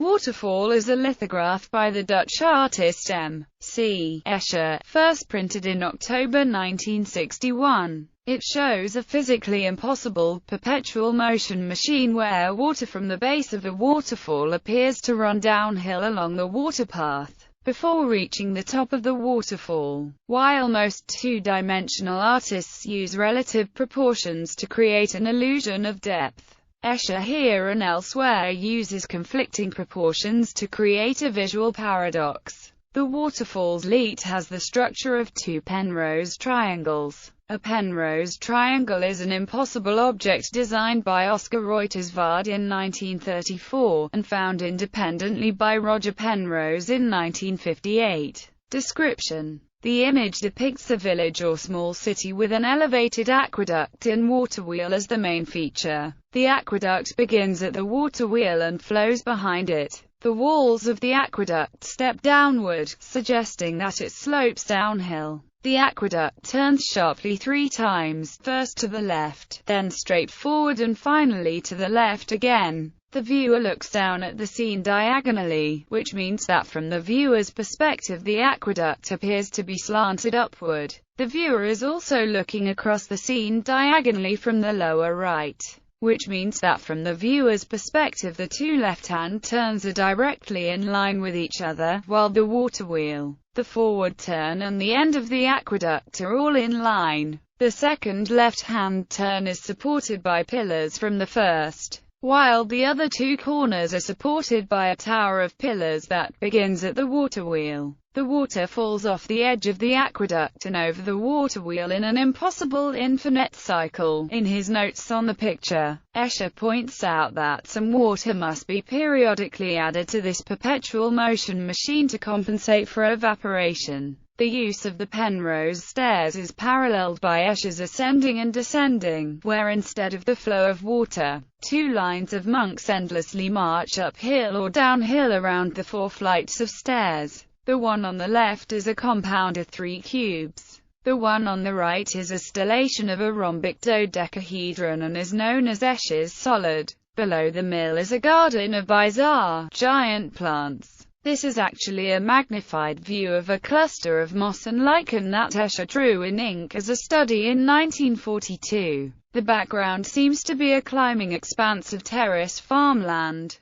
Waterfall is a lithograph by the Dutch artist M.C. Escher, first printed in October 1961. It shows a physically impossible, perpetual motion machine where water from the base of a waterfall appears to run downhill along the waterpath, before reaching the top of the waterfall. While most two-dimensional artists use relative proportions to create an illusion of depth, Escher here and elsewhere uses conflicting proportions to create a visual paradox. The waterfall's lead has the structure of two Penrose triangles. A Penrose triangle is an impossible object designed by Oscar Reuterswärd in 1934, and found independently by Roger Penrose in 1958. Description: the image depicts a village or small city with an elevated aqueduct and waterwheel as the main feature. The aqueduct begins at the waterwheel and flows behind it. The walls of the aqueduct step downward, suggesting that it slopes downhill. The aqueduct turns sharply 3 times, first to the left, then straight forward and finally to the left again. The viewer looks down at the scene diagonally, which means that from the viewer's perspective the aqueduct appears to be slanted upward. The viewer is also looking across the scene diagonally from the lower right, which means that from the viewer's perspective the two left-hand turns are directly in line with each other, while the waterwheel, the forward turn and the end of the aqueduct are all in line. The second left-hand turn is supported by pillars from the first, while the other two corners are supported by a tower of pillars that begins at the waterwheel. The water falls off the edge of the aqueduct and over the waterwheel in an impossible infinite cycle. In his notes on the picture, Escher points out that some water must be periodically added to this perpetual motion machine to compensate for evaporation. The use of the Penrose stairs is paralleled by Escher's ascending and descending, where instead of the flow of water, 2 lines of monks endlessly march uphill or downhill around the 4 flights of stairs. The one on the left is a compound of 3 cubes. The one on the right is a stellation of a rhombic dodecahedron and is known as Escher's solid. Below the mill is a garden of bizarre, giant plants. This is actually a magnified view of a cluster of moss and lichen that Escher drew in ink as a study in 1942. The background seems to be a climbing expanse of terrace farmland.